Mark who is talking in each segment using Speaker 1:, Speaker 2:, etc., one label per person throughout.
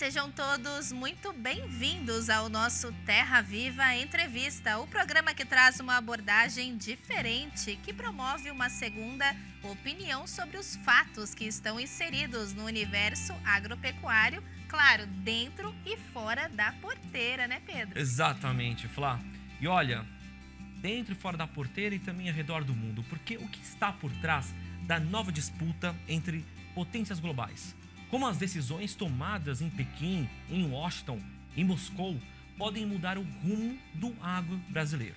Speaker 1: sejam todos muito bem-vindos ao nosso Terra Viva Entrevista, o programa que traz uma abordagem diferente, que promove uma segunda opinião sobre os fatos que estão inseridos no universo agropecuário, claro, dentro e fora da porteira, né, Pedro?
Speaker 2: Exatamente, Flá. E olha, dentro e fora da porteira e também ao redor do mundo, porque o que está por trás da nova disputa entre potências globais? Como as decisões tomadas em Pequim, em Washington, em Moscou, podem mudar o rumo do agro brasileiro?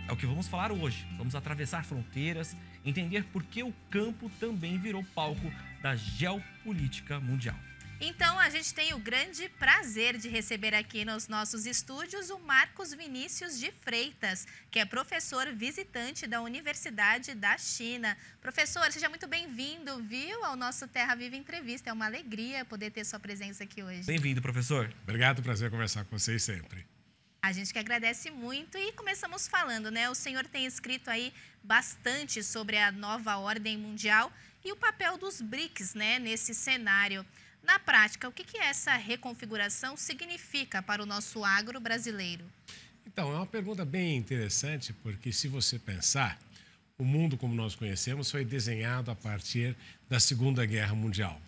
Speaker 2: É o que vamos falar hoje. Vamos atravessar fronteiras, entender por que o campo também virou palco da geopolítica mundial.
Speaker 1: Então, a gente tem o grande prazer de receber aqui nos nossos estúdios o Marcos Vinícius de Freitas, que é professor visitante da Universidade da China. Professor, seja muito bem-vindo, viu, ao nosso Terra Viva Entrevista. É uma alegria poder ter sua presença aqui hoje.
Speaker 2: Bem-vindo, professor.
Speaker 3: Obrigado, prazer conversar com vocês sempre.
Speaker 1: A gente que agradece muito e começamos falando, né? O senhor tem escrito aí bastante sobre a nova ordem mundial e o papel dos BRICS, né, nesse cenário. Na prática, o que essa reconfiguração significa para o nosso agro brasileiro?
Speaker 3: Então, é uma pergunta bem interessante, porque se você pensar, o mundo como nós conhecemos foi desenhado a partir da Segunda Guerra Mundial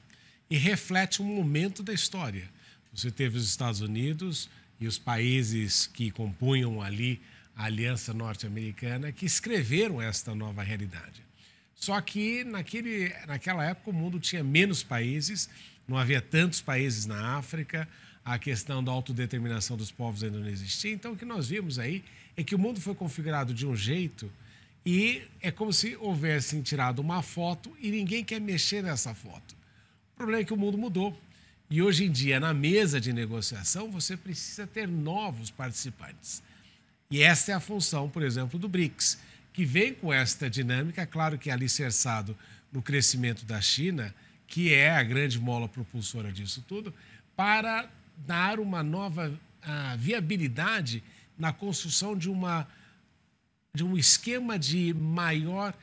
Speaker 3: e reflete um momento da história. Você teve os Estados Unidos e os países que compunham ali a Aliança Norte-Americana que escreveram esta nova realidade. Só que naquela época o mundo tinha menos países, não havia tantos países na África, a questão da autodeterminação dos povos ainda não existia. Então, o que nós vimos aí é que o mundo foi configurado de um jeito e é como se houvessem tirado uma foto e ninguém quer mexer nessa foto. O problema é que o mundo mudou. E hoje em dia, na mesa de negociação, você precisa ter novos participantes. E essa é a função, por exemplo, do BRICS, que vem com esta dinâmica, claro que é alicerçado no crescimento da China, que é a grande mola propulsora disso tudo, para dar uma nova viabilidade na construção de um esquema de maior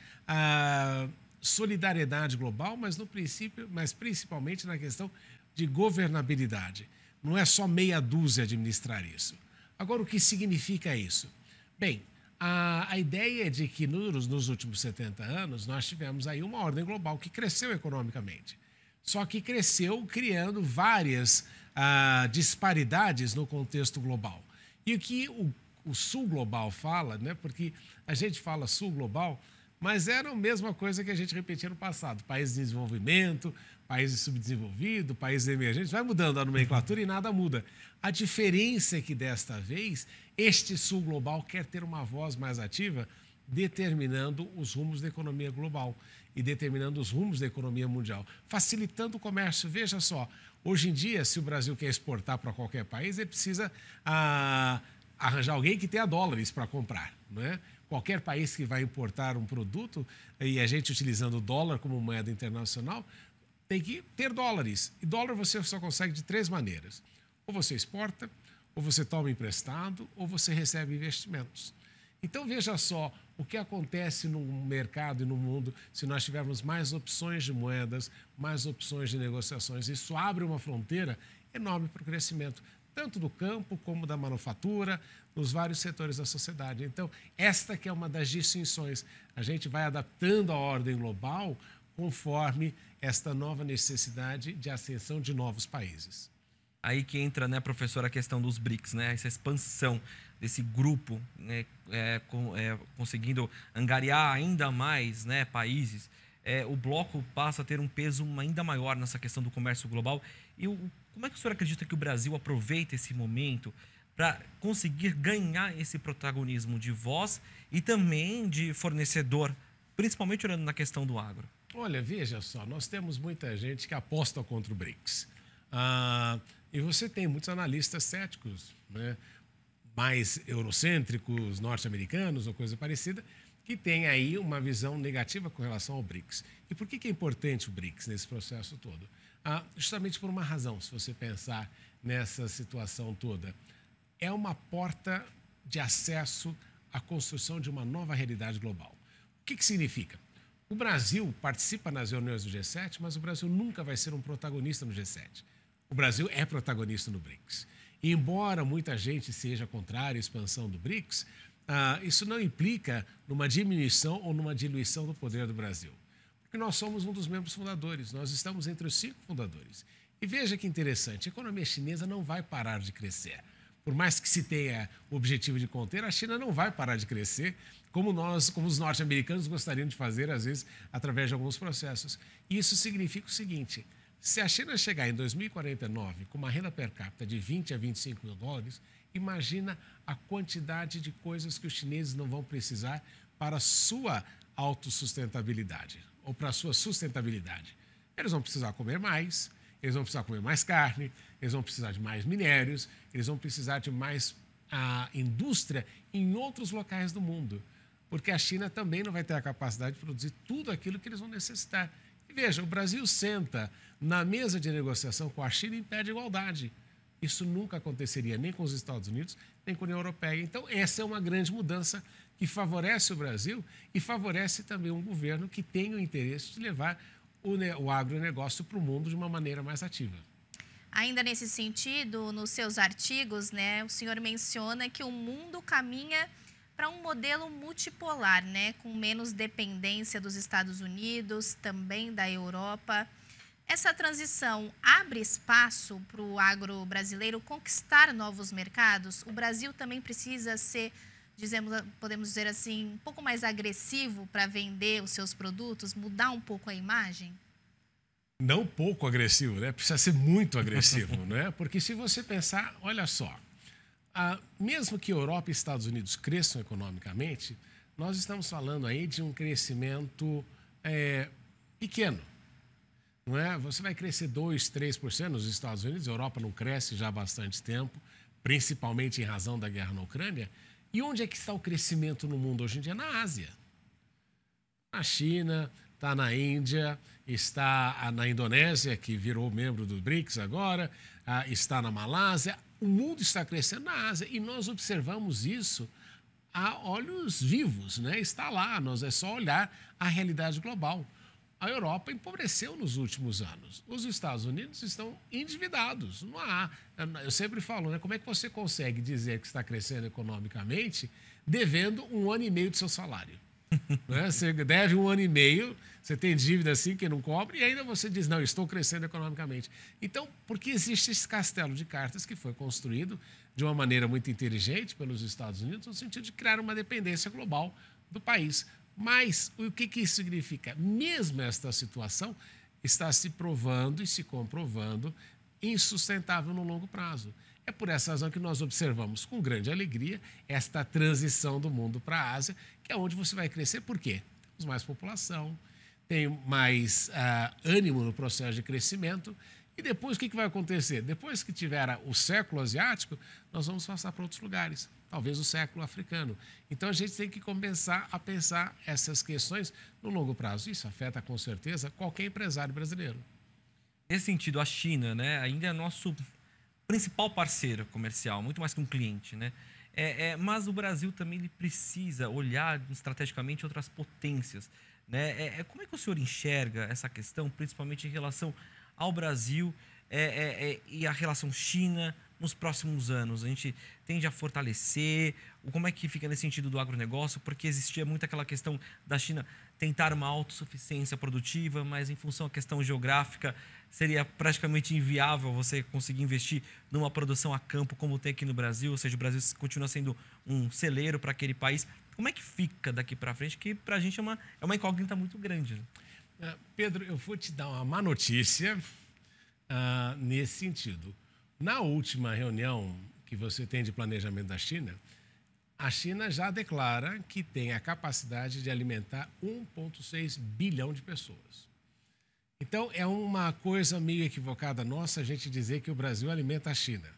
Speaker 3: solidariedade global, mas no princípio, mas principalmente na questão de governabilidade. Não é só meia dúzia administrar isso. Agora, o que significa isso? Bem, a ideia é de que nos últimos 70 anos nós tivemos aí uma ordem global que cresceu economicamente. Só que cresceu criando várias disparidades no contexto global. E o que o Sul Global fala, né? Porque a gente fala Sul Global, mas era a mesma coisa que a gente repetia no passado. Países de desenvolvimento, países subdesenvolvidos, países emergentes, vai mudando a nomenclatura e nada muda. A diferença é que desta vez, este Sul Global quer ter uma voz mais ativa, determinando os rumos da economia global e determinando os rumos da economia mundial, facilitando o comércio. Veja só, hoje em dia, se o Brasil quer exportar para qualquer país, ele precisa arranjar alguém que tenha dólares para comprar, não é? Qualquer país que vai importar um produto, e a gente utilizando o dólar como moeda internacional, tem que ter dólares. E dólar você só consegue de três maneiras. Ou você exporta, ou você toma emprestado, ou você recebe investimentos. Então, veja só o que acontece no mercado e no mundo se nós tivermos mais opções de moedas, mais opções de negociações. Isso abre uma fronteira enorme para o crescimento, tanto do campo como da manufatura, nos vários setores da sociedade. Então, esta que é uma das distinções. A gente vai adaptando a ordem global conforme esta nova necessidade de ascensão de novos países.
Speaker 2: Aí que entra, né, professor, a questão dos BRICS, né, essa expansão desse grupo, né, conseguindo angariar ainda mais, né, países. O bloco passa a ter um peso ainda maior nessa questão do comércio global. E como é que o senhor acredita que o Brasil aproveita esse momento para conseguir ganhar esse protagonismo de voz e também de fornecedor, principalmente olhando na questão do agro?
Speaker 3: Olha, veja só, nós temos muita gente que aposta contra o BRICS. E você tem muitos analistas céticos, né, mais eurocêntricos, norte-americanos ou coisa parecida, que têm aí uma visão negativa com relação ao BRICS. E por que é importante o BRICS nesse processo todo? Justamente por uma razão, se você pensar nessa situação toda. É uma porta de acesso à construção de uma nova realidade global. O que significa? O Brasil participa nas reuniões do G7, mas o Brasil nunca vai ser um protagonista no G7. O Brasil é protagonista no BRICS. E embora muita gente seja contrária à expansão do BRICS, isso não implica numa diminuição ou numa diluição do poder do Brasil. Porque nós somos um dos membros fundadores, nós estamos entre os 5 fundadores. E veja que interessante, a economia chinesa não vai parar de crescer. Por mais que se tenha o objetivo de conter, a China não vai parar de crescer, como os norte-americanos gostariam de fazer, às vezes, através de alguns processos. E isso significa o seguinte: se a China chegar em 2049 com uma renda per capita de 20 a 25 mil dólares, imagina a quantidade de coisas que os chineses não vão precisar para a sua autossustentabilidade, ou para a sua sustentabilidade. Eles vão precisar comer mais, eles vão precisar comer mais carne, eles vão precisar de mais minérios, eles vão precisar de mais indústria em outros locais do mundo, porque a China também não vai ter a capacidade de produzir tudo aquilo que eles vão necessitar. E veja, o Brasil senta na mesa de negociação com a China e pede igualdade. Isso nunca aconteceria nem com os Estados Unidos, nem com a União Europeia. Então, essa é uma grande mudança que favorece o Brasil e favorece também um governo que tem o interesse de levar o agronegócio para o mundo de uma maneira mais ativa.
Speaker 1: Ainda nesse sentido, nos seus artigos, né, o senhor menciona que o mundo caminha para um modelo multipolar, né, com menos dependência dos Estados Unidos, também da Europa. Essa transição abre espaço para o agro brasileiro conquistar novos mercados? O Brasil também precisa ser, podemos dizer assim, um pouco mais agressivo para vender os seus produtos, mudar um pouco a imagem?
Speaker 3: Não pouco agressivo, né? Precisa ser muito agressivo, né? Porque se você pensar, olha só, mesmo que Europa e Estados Unidos cresçam economicamente, nós estamos falando aí de um crescimento pequeno, não é? Você vai crescer 2%, 3% nos Estados Unidos, a Europa não cresce já há bastante tempo, principalmente em razão da guerra na Ucrânia. E onde é que está o crescimento no mundo hoje em dia? Na Ásia. Na China, está na Índia, está na Indonésia, que virou membro do BRICS agora, está na Malásia. O mundo está crescendo na Ásia e nós observamos isso a olhos vivos, né? Está lá, é só olhar a realidade global. A Europa empobreceu nos últimos anos. Os Estados Unidos estão endividados. Não há. Eu sempre falo, né? Como é que você consegue dizer que está crescendo economicamente devendo 1 ano e meio do seu salário? Né? Você deve 1 ano e meio, você tem dívida assim que não cobre, e ainda você diz, não, estou crescendo economicamente. Então, porque existe esse castelo de cartas que foi construído de uma maneira muito inteligente pelos Estados Unidos, no sentido de criar uma dependência global do país. Mas o que isso significa? Mesmo esta situação está se provando e se comprovando insustentável no longo prazo. É por essa razão que nós observamos com grande alegria esta transição do mundo para a Ásia, que é onde você vai crescer. Por quê? Temos mais população, tem mais ânimo no processo de crescimento. E depois o que vai acontecer? Depois que tiver o século asiático, nós vamos passar para outros lugares. Talvez o século africano. Então, a gente tem que começar a pensar essas questões no longo prazo. Isso afeta, com certeza, qualquer empresário brasileiro.
Speaker 2: Nesse sentido, a China, né, ainda é nosso principal parceiro comercial, muito mais que um cliente, né? Mas o Brasil também ele precisa olhar estrategicamente outras potências, né? Como é que o senhor enxerga essa questão, principalmente em relação ao Brasil e a relação China nos próximos anos? A gente tende a fortalecer, como é que fica nesse sentido do agronegócio? Porque existia muito aquela questão da China tentar uma autossuficiência produtiva, mas em função da questão geográfica, seria praticamente inviável você conseguir investir numa produção a campo como tem aqui no Brasil, ou seja, o Brasil continua sendo um celeiro para aquele país. Como é que fica daqui para frente? Que para a gente é uma incógnita muito grande. Né?
Speaker 3: Pedro, eu vou te dar uma má notícia nesse sentido. Na última reunião que você tem de planejamento da China, a China já declara que tem a capacidade de alimentar 1,6 bilhão de pessoas. Então, é uma coisa meio equivocada nossa a gente dizer que o Brasil alimenta a China,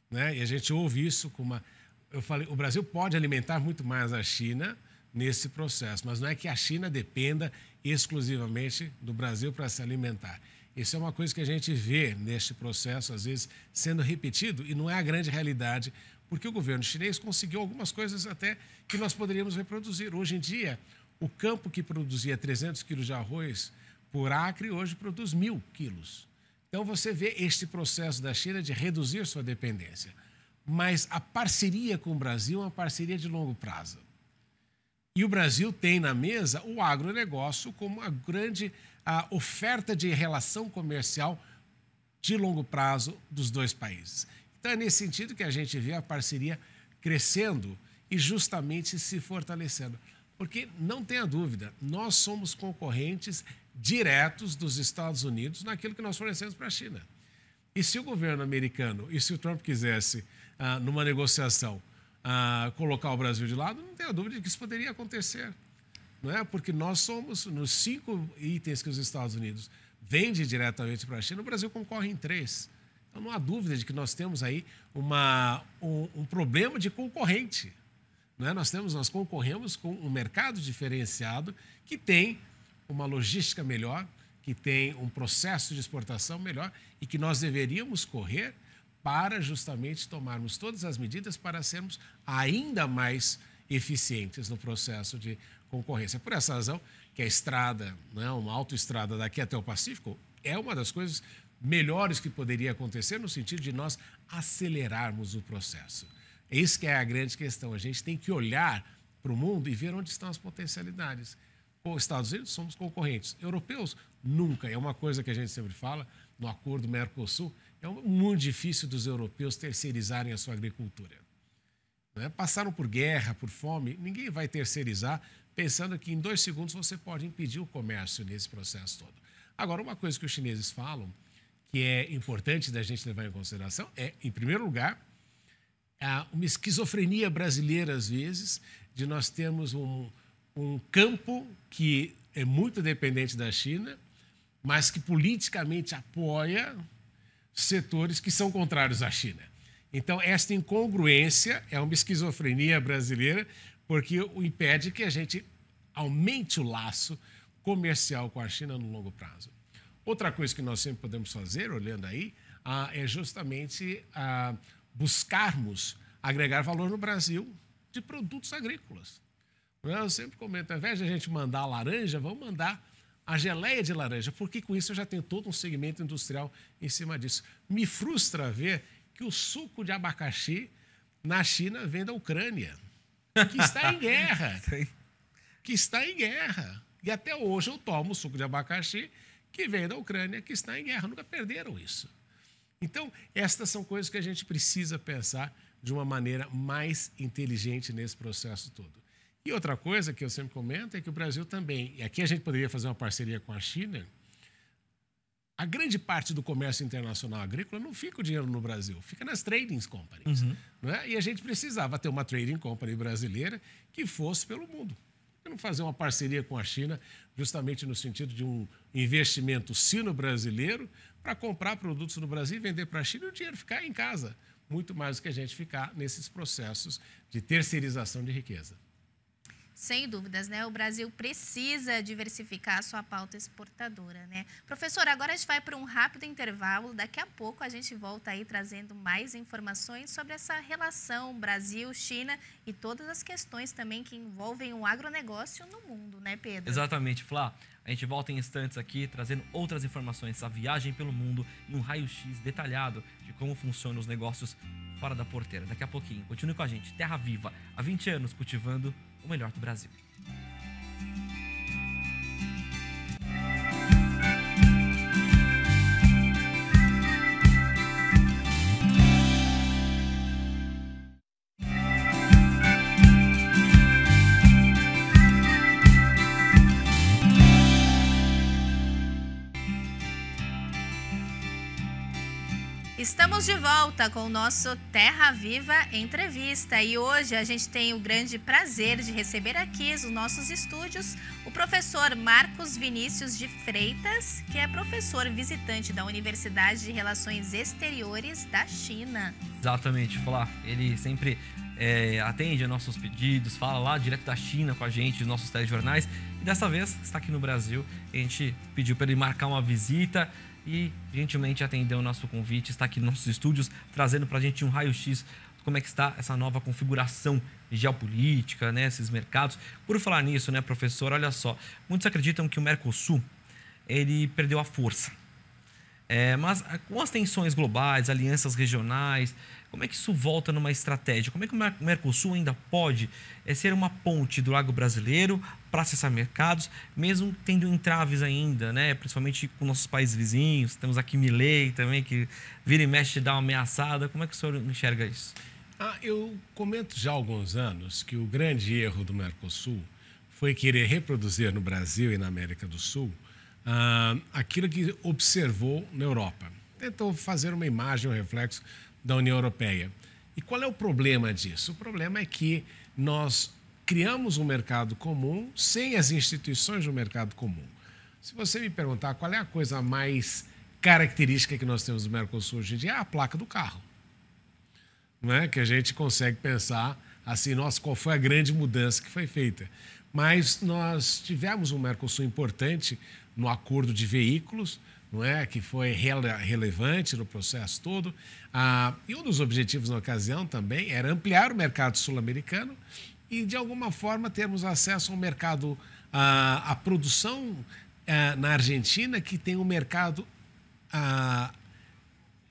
Speaker 3: né? E a gente ouve isso com uma... Eu falei, o Brasil pode alimentar muito mais a China nesse processo, mas não é que a China dependa exclusivamente do Brasil para se alimentar. Isso é uma coisa que a gente vê neste processo, às vezes, sendo repetido, e não é a grande realidade, porque o governo chinês conseguiu algumas coisas até que nós poderíamos reproduzir. Hoje em dia, o campo que produzia 300 quilos de arroz por acre, hoje produz 1.000 quilos. Então você vê este processo da China de reduzir sua dependência. Mas a parceria com o Brasil é uma parceria de longo prazo. E o Brasil tem na mesa o agronegócio como a grande oferta de relação comercial de longo prazo dos dois países. Então é nesse sentido que a gente vê a parceria crescendo e justamente se fortalecendo. Porque, não tenha dúvida, nós somos concorrentes diretos dos Estados Unidos naquilo que nós fornecemos para a China. E se o governo americano, e se o Trump quisesse, numa negociação, colocar o Brasil de lado, não tenha dúvida de que isso poderia acontecer. Não é? Porque nós somos, nos 5 itens que os Estados Unidos vendem diretamente para a China, o Brasil concorre em 3. Então, não há dúvida de que nós temos aí um problema de concorrente. Não é? Nós concorremos com um mercado diferenciado que tem uma logística melhor, que tem um processo de exportação melhor e que nós deveríamos correr para justamente tomarmos todas as medidas para sermos ainda mais eficientes no processo de concorrência. Por essa razão que a estrada, né, uma autoestrada daqui até o Pacífico, é uma das coisas melhores que poderia acontecer no sentido de nós acelerarmos o processo. É isso que é a grande questão. A gente tem que olhar para o mundo e ver onde estão as potencialidades. Com os Estados Unidos, somos concorrentes. Europeus, nunca. É uma coisa que a gente sempre fala no acordo Mercosul. É muito difícil dos europeus terceirizarem a sua agricultura. Né? Passaram por guerra, por fome. Ninguém vai terceirizar pensando que em 2 segundos você pode impedir o comércio nesse processo todo. Agora, uma coisa que os chineses falam, que é importante da gente levar em consideração, é, em primeiro lugar, uma esquizofrenia brasileira, às vezes, de nós termos um campo que é muito dependente da China, mas que politicamente apoia setores que são contrários à China. Então, esta incongruência é uma esquizofrenia brasileira, porque impede que a gente aumente o laço comercial com a China no longo prazo. Outra coisa que nós sempre podemos fazer, olhando aí, é justamente buscarmos agregar valor no Brasil de produtos agrícolas. Eu sempre comento, ao invés de a gente mandar a laranja, vamos mandar a geleia de laranja, porque com isso eu já tenho todo um segmento industrial em cima disso. Me frustra ver que o suco de abacaxi na China vem da Ucrânia, que está em guerra. Que está em guerra. E até hoje eu tomo suco de abacaxi que vem da Ucrânia, que está em guerra. Nunca perderam isso. Então, estas são coisas que a gente precisa pensar de uma maneira mais inteligente nesse processo todo. E outra coisa que eu sempre comento é que o Brasil também, e aqui a gente poderia fazer uma parceria com a China, a grande parte do comércio internacional agrícola não fica o dinheiro no Brasil, fica nas trading companies. Não é? E a gente precisava ter uma trading company brasileira que fosse pelo mundo. Por que não fazer uma parceria com a China, justamente no sentido de um investimento sino-brasileiro para comprar produtos no Brasil e vender para a China e o dinheiro ficar em casa, muito mais do que a gente ficar nesses processos de terceirização de riqueza.
Speaker 1: Sem dúvidas, né? O Brasil precisa diversificar a sua pauta exportadora, né? Professor, agora a gente vai para um rápido intervalo. Daqui a pouco a gente volta aí trazendo mais informações sobre essa relação Brasil-China e todas as questões também que envolvem o agronegócio no mundo, né, Pedro?
Speaker 2: Exatamente, Flá. A gente volta em instantes aqui trazendo outras informações, essa viagem pelo mundo e um raio-x detalhado de como funcionam os negócios fora da porteira. Daqui a pouquinho. Continue com a gente. Terra Viva, há 20 anos cultivando o melhor do Brasil.
Speaker 1: Estamos de volta com o nosso Terra Viva Entrevista e hoje a gente tem o grande prazer de receber aqui nos nossos estúdios o professor Marcos Vinícius de Freitas, que é professor visitante da Universidade de Relações Exteriores da China.
Speaker 2: Exatamente, Flá. Ele sempre atende nossos pedidos, fala lá direto da China com a gente, dos nossos telejornais. E dessa vez está aqui no Brasil. A gente pediu para ele marcar uma visita e gentilmente atendeu o nosso convite, está aqui nos nossos estúdios, trazendo para a gente um raio-x de como é que está essa nova configuração geopolítica, né, esses mercados. Por falar nisso, né, professor, olha só, muitos acreditam que o Mercosul, ele perdeu a força. Mas com as tensões globais, alianças regionais, como é que isso volta numa estratégia? Como é que o Mercosul ainda pode ser uma ponte do lago brasileiro para acessar mercados, mesmo tendo entraves ainda, né? Principalmente com nossos países vizinhos. Temos aqui Milei também, que vira e mexe dá uma ameaçada. Como é que o senhor enxerga isso?
Speaker 3: Eu comento já há alguns anos que o grande erro do Mercosul foi querer reproduzir no Brasil e na América do Sul aquilo que observou na Europa. Tentou fazer uma imagem, um reflexo da União Europeia. E qual é o problema disso? O problema é que nós criamos um mercado comum sem as instituições do mercado comum. Se você me perguntar qual é a coisa mais característica que nós temos no Mercosul hoje em dia, é a placa do carro. Não é? Que a gente consegue pensar assim, nossa, qual foi a grande mudança que foi feita. Mas nós tivemos um Mercosul importante no acordo de veículos, não é? Que foi relevante no processo todo. E um dos objetivos na ocasião também era ampliar o mercado sul-americano e, de alguma forma, termos acesso ao mercado, à produção na Argentina, que tem um mercado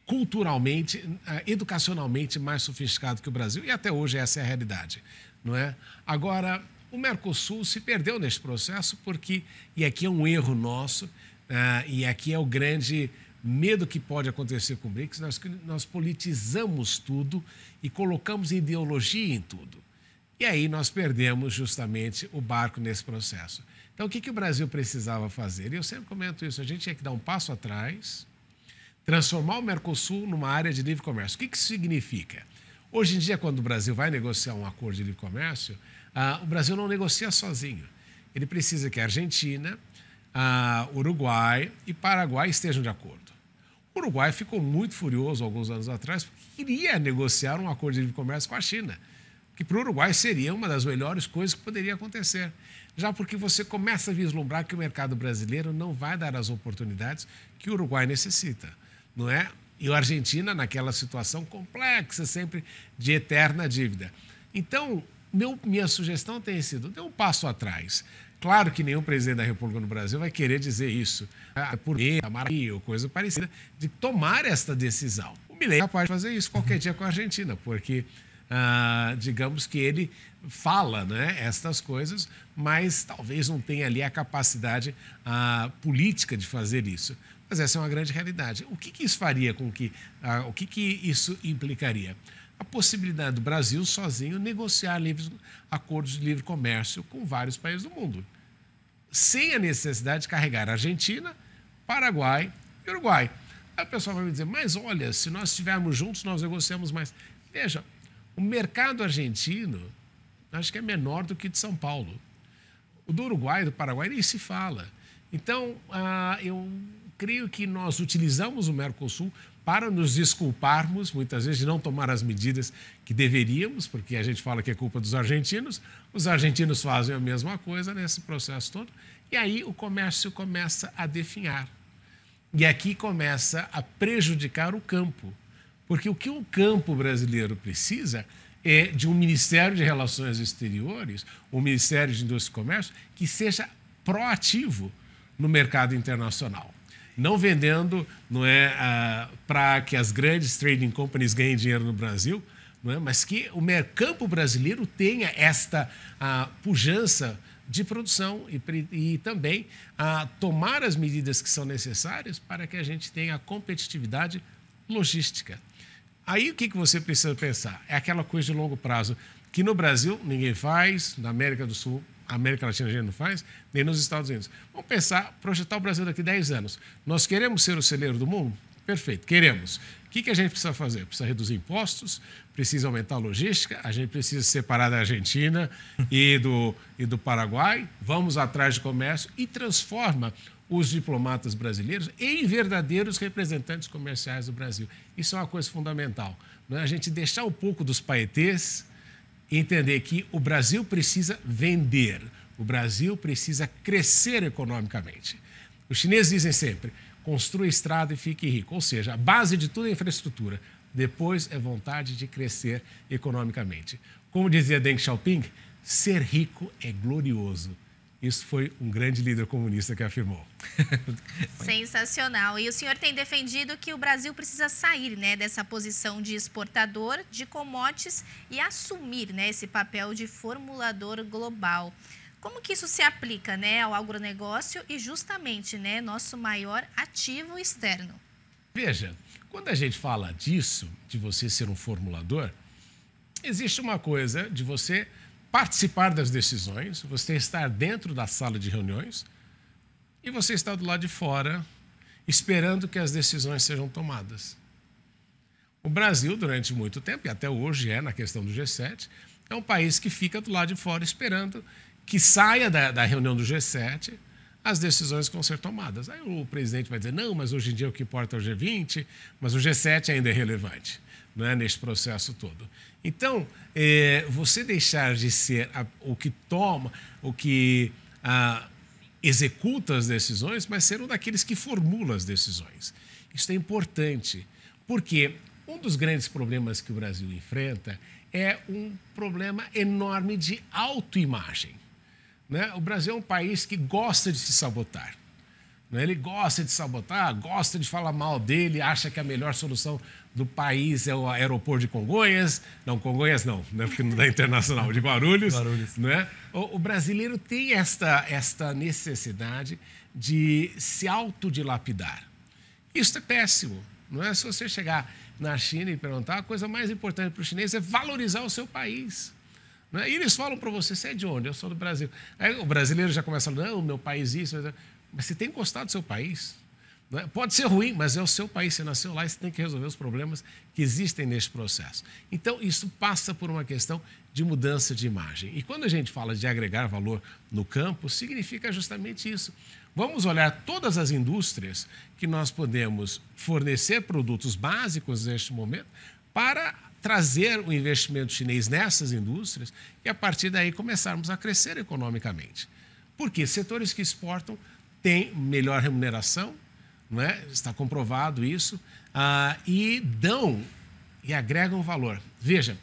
Speaker 3: culturalmente, educacionalmente mais sofisticado que o Brasil, e até hoje essa é a realidade, não é? Agora, o Mercosul se perdeu nesse processo porque, e aqui é um erro nosso, e aqui é o grande medo que pode acontecer com o BRICS, nós politizamos tudo e colocamos ideologia em tudo. E aí nós perdemos justamente o barco nesse processo. Então, o que o Brasil precisava fazer? E eu sempre comento isso, a gente tinha que dar um passo atrás, transformar o Mercosul numa área de livre comércio. O que isso significa? Hoje em dia, quando o Brasil vai negociar um acordo de livre comércio, o Brasil não negocia sozinho. Ele precisa que a Argentina, Uruguai e Paraguai estejam de acordo. O Uruguai ficou muito furioso alguns anos atrás porque queria negociar um acordo de livre comércio com a China, que para o Uruguai seria uma das melhores coisas que poderia acontecer. Já porque você começa a vislumbrar que o mercado brasileiro não vai dar as oportunidades que o Uruguai necessita, não é? E a Argentina naquela situação complexa, sempre de eterna dívida. Então, minha sugestão tem sido, dê um passo atrás. Claro que nenhum presidente da República no Brasil vai querer dizer isso, por Maria ou coisa parecida, de tomar esta decisão. O Milei é capaz de fazer isso qualquer dia com a Argentina, porque, digamos que ele fala, né, estas coisas, mas talvez não tenha ali a capacidade política de fazer isso. Mas essa é uma grande realidade. O que isso faria com que... o que isso implicaria? A possibilidade do Brasil sozinho negociar acordos de livre comércio com vários países do mundo, sem a necessidade de carregar Argentina, Paraguai e Uruguai. Aí o pessoal vai me dizer, mas olha, se nós estivermos juntos, nós negociamos mais. Veja, o mercado argentino, acho que é menor do que de São Paulo. O do Uruguai e do Paraguai nem se fala. Então, eu creio que nós utilizamos o Mercosul para nos desculparmos, muitas vezes, de não tomar as medidas que deveríamos, porque a gente fala que é culpa dos argentinos, os argentinos fazem a mesma coisa nesse processo todo, e aí o comércio começa a definhar. E aqui começa a prejudicar o campo, porque o que o campo brasileiro precisa é de um Ministério de Relações Exteriores, um Ministério de Indústria e Comércio, que seja proativo no mercado internacional. Não vendendo, não para que as grandes trading companies ganhem dinheiro no Brasil, não é? Mas que o campo brasileiro tenha esta pujança de produção e também tomar as medidas que são necessárias para que a gente tenha competitividade logística. Aí o que você precisa pensar? É aquela coisa de longo prazo que no Brasil ninguém faz, na América do Sul, América Latina a gente não faz, nem nos Estados Unidos. Vamos pensar, projetar o Brasil daqui a 10 anos. Nós queremos ser o celeiro do mundo? Perfeito, queremos. O que a gente precisa fazer? Precisa reduzir impostos, precisa aumentar a logística, a gente precisa se separar da Argentina e do Paraguai, vamos atrás de comércio e transforma os diplomatas brasileiros em verdadeiros representantes comerciais do Brasil. Isso é uma coisa fundamental. Não é? A gente deixar um pouco dos paetês, entender que o Brasil precisa vender, o Brasil precisa crescer economicamente. Os chineses dizem sempre, construa estrada e fique rico, ou seja, a base de tudo é infraestrutura, depois é vontade de crescer economicamente. Como dizia Deng Xiaoping, ser rico é glorioso Isso foi um grande líder comunista que afirmou.
Speaker 1: Sensacional. E o senhor tem defendido que o Brasil precisa sair, né, dessa posição de exportador de commodities e assumir, né, esse papel de formulador global. Como que isso se aplica, né, ao agronegócio e justamente, né, nosso maior ativo externo?
Speaker 3: Veja, quando a gente fala disso, de você ser um formulador, existe uma coisa de você participar das decisões, você estar dentro da sala de reuniões e você estar do lado de fora esperando que as decisões sejam tomadas. O Brasil, durante muito tempo, e até hoje na questão do G7, é um país que fica do lado de fora esperando que saia da reunião do G7 as decisões que vão ser tomadas. Aí o presidente vai dizer, não, mas hoje em dia o que importa é o G20, mas o G7 ainda é relevante, não é, neste processo todo. Então, você deixar de ser o que toma, o que executa as decisões, mas ser um daqueles que formula as decisões. Isso é importante, porque um dos grandes problemas que o Brasil enfrenta é um problema enorme de autoimagem. Né? O Brasil é um país que gosta de se sabotar. Né? Ele gosta de sabotar, gosta de falar mal dele, acha que a melhor solução do país é o aeroporto de Congonhas. Não, Congonhas não, né? Porque não é internacional, de Guarulhos. Né? O brasileiro tem esta necessidade de se autodilapidar. Isso é péssimo. Não é? Se você chegar na China e perguntar, a coisa mais importante para o chinês é valorizar o seu país. E eles falam para você, você é de onde? Eu sou do Brasil. Aí o brasileiro já começa a falar, não, meu país isso. Mas você tem gostado do seu país. Não é? Pode ser ruim, mas é o seu país, você nasceu lá e você tem que resolver os problemas que existem neste processo. Então, isso passa por uma questão de mudança de imagem. E quando a gente fala de agregar valor no campo, significa justamente isso. Vamos olhar todas as indústrias que nós podemos fornecer produtos básicos neste momento para trazer o investimento chinês nessas indústrias e, a partir daí, começarmos a crescer economicamente. Porque setores que exportam têm melhor remuneração, não é? Está comprovado isso, e agregam valor. Veja,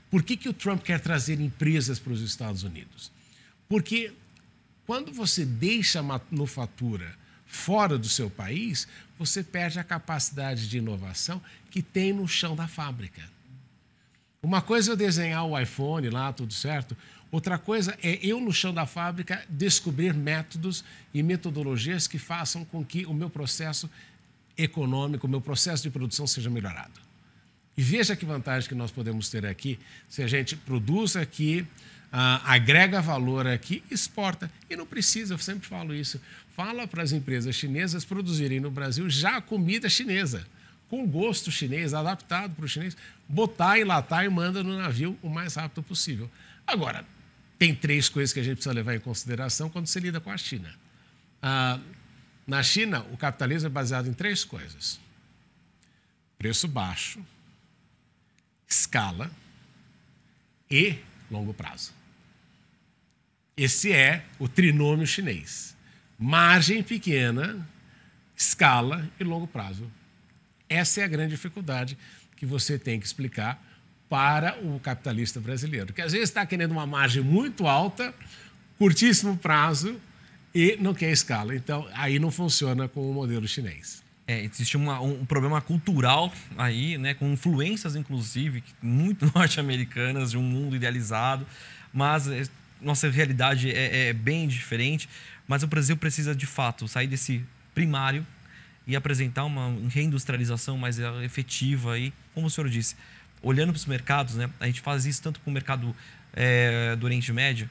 Speaker 3: por que o Trump quer trazer empresas para os Estados Unidos? Porque quando você deixa a manufatura fora do seu país, você perde a capacidade de inovação que tem no chão da fábrica. Uma coisa é eu desenhar o iPhone lá, tudo certo. Outra coisa é eu, no chão da fábrica, descobrir métodos e metodologias que façam com que o meu processo econômico, o meu processo de produção seja melhorado. E veja que vantagem que nós podemos ter aqui se a gente produz aqui, agrega valor aqui, exporta. E não precisa, eu sempre falo isso, fala para as empresas chinesas produzirem no Brasil já comida chinesa, com gosto chinês, adaptado para o chinês, botar, enlatar e manda no navio o mais rápido possível. Agora, tem 3 coisas que a gente precisa levar em consideração quando se lida com a China. Na China, o capitalismo é baseado em 3 coisas. Preço baixo, escala e longo prazo. Esse é o trinômio chinês. Margem pequena, escala e longo prazo. Essa é a grande dificuldade que você tem que explicar para o capitalista brasileiro, que às vezes está querendo uma margem muito alta, curtíssimo prazo e não quer escala. Então, aí não funciona com o modelo chinês.
Speaker 2: Existe um problema cultural aí, né, com influências, inclusive, muito norte-americanas, de um mundo idealizado, mas nossa realidade é bem diferente. Mas o Brasil precisa, de fato, sair desse primário e apresentar uma reindustrialização mais efetiva. Aí, como o senhor disse, olhando para os mercados, né, a gente faz isso tanto com o mercado do Oriente Médio,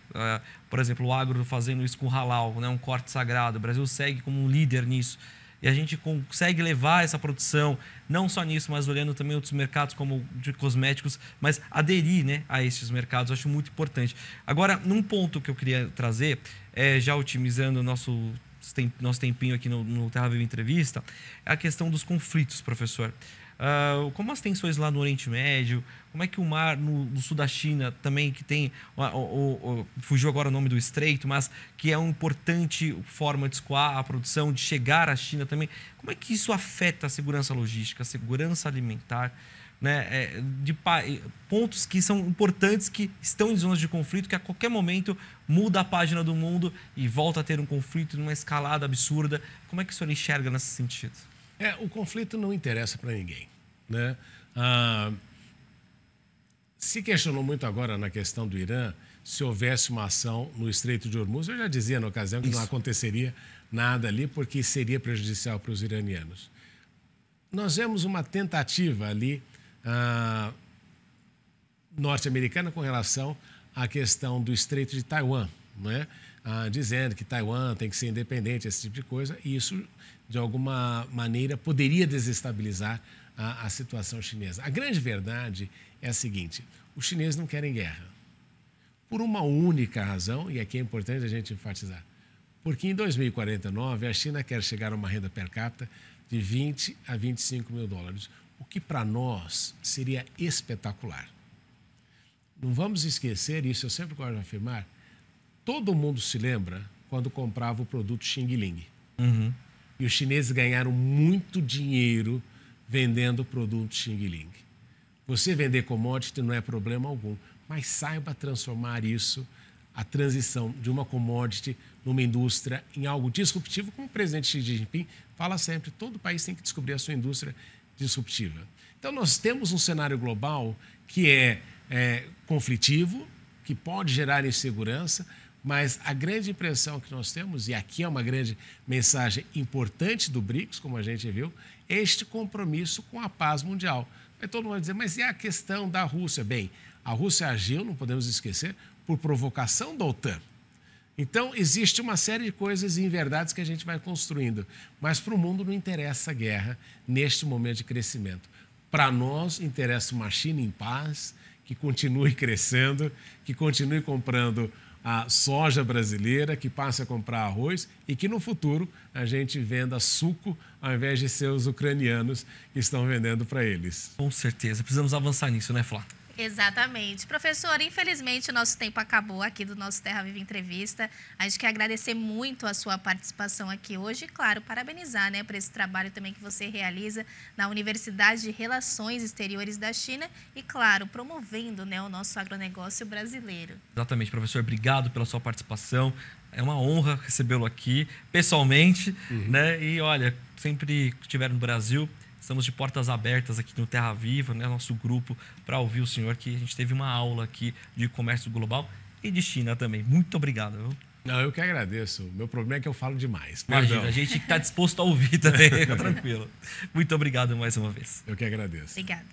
Speaker 2: por exemplo, o agro fazendo isso com o halal, né, um corte sagrado. O Brasil segue como um líder nisso. E a gente consegue levar essa produção, não só nisso, mas olhando também outros mercados como de cosméticos, mas aderir, né, a esses mercados, eu acho muito importante. Agora, num ponto que eu queria trazer, já otimizando o nosso tempinho aqui no Terra Viva Entrevista, é a questão dos conflitos, professor. Como as tensões lá no Oriente Médio, como é que o mar no sul da China também, que tem, fugiu agora o nome do estreito, mas que é uma importante forma de escoar a produção, de chegar à China também, como é que isso afeta a segurança logística, a segurança alimentar? né, pontos que são importantes, que estão em zonas de conflito, que a qualquer momento muda a página do mundo e volta a ter um conflito numa escalada absurda. Como é que o senhor enxerga nesse sentido?
Speaker 3: O conflito não interessa para ninguém, né? Se questionou muito agora na questão do Irã, se houvesse uma ação no Estreito de Hormuz. Eu já dizia na ocasião que não aconteceria nada ali, porque seria prejudicial para os iranianos. Nós vemos uma tentativa ali norte-americana com relação à questão do Estreito de Taiwan, né? Dizendo que Taiwan tem que ser independente, esse tipo de coisa, e isso, de alguma maneira, poderia desestabilizar a situação chinesa. A grande verdade é a seguinte: os chineses não querem guerra, por uma única razão, e aqui é importante a gente enfatizar, porque em 2049 a China quer chegar a uma renda per capita de 20 a 25 mil dólares, o que para nós seria espetacular. Não vamos esquecer, isso eu sempre gosto de afirmar, todo mundo se lembra quando comprava o produto Xing Ling.
Speaker 2: Uhum.
Speaker 3: E os chineses ganharam muito dinheiro vendendo o produto Xing Ling. Você vender commodity não é problema algum, mas saiba transformar isso, a transição de uma commodity numa indústria, em algo disruptivo, como o presidente Xi Jinping fala sempre, todo país tem que descobrir a sua indústria disruptiva. Então, nós temos um cenário global que é conflitivo, que pode gerar insegurança, mas a grande impressão que nós temos, e aqui é uma grande mensagem importante do BRICS, como a gente viu, é este compromisso com a paz mundial. Aí todo mundo vai dizer, mas e a questão da Rússia? Bem, a Rússia agiu, não podemos esquecer, por provocação da OTAN. Então, existe uma série de coisas e inverdades que a gente vai construindo. Mas para o mundo não interessa a guerra neste momento de crescimento. Para nós, interessa uma China em paz, que continue crescendo, que continue comprando a soja brasileira, que passe a comprar arroz e que no futuro a gente venda suco ao invés de ser os ucranianos que estão vendendo para eles.
Speaker 2: Com certeza. Precisamos avançar nisso, né, Flá?
Speaker 1: Exatamente. Professor, infelizmente o nosso tempo acabou aqui do nosso Terra Viva Entrevista. A gente quer agradecer muito a sua participação aqui hoje e, claro, parabenizar, né, por esse trabalho também que você realiza na Universidade de Relações Exteriores da China e, claro, promovendo, né, o nosso agronegócio brasileiro.
Speaker 2: Exatamente, professor. Obrigado pela sua participação. É uma honra recebê-lo aqui pessoalmente, né? E, olha, sempre que estiver no Brasil, estamos de portas abertas aqui no Terra Viva, né, nosso grupo, para ouvir o senhor, que a gente teve uma aula aqui de comércio global e de China também. Muito obrigado. Viu?
Speaker 3: Não, eu que agradeço. Meu problema é que eu falo demais.
Speaker 2: Imagina, a gente está disposto a ouvir também, fica tranquilo. Muito obrigado mais uma vez.
Speaker 3: Eu que agradeço.
Speaker 1: Obrigada.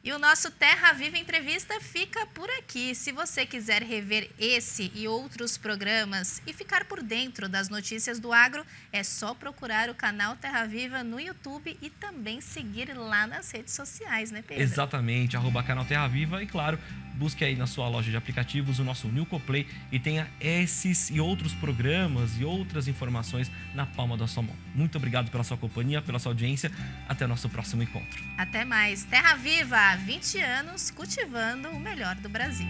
Speaker 1: E o nosso Terra Viva Entrevista fica por aqui. Se você quiser rever esse e outros programas e ficar por dentro das notícias do agro, é só procurar o canal Terra Viva no YouTube e também seguir lá nas redes sociais, né, Pedro?
Speaker 2: Exatamente, @canal Terra Viva e, claro, busque aí na sua loja de aplicativos o nosso Newco Play e tenha esses e outros programas e outras informações na palma da sua mão. Muito obrigado pela sua companhia, pela sua audiência. Até o nosso próximo encontro.
Speaker 1: Até mais. Terra Viva, há 20 anos cultivando o melhor do Brasil.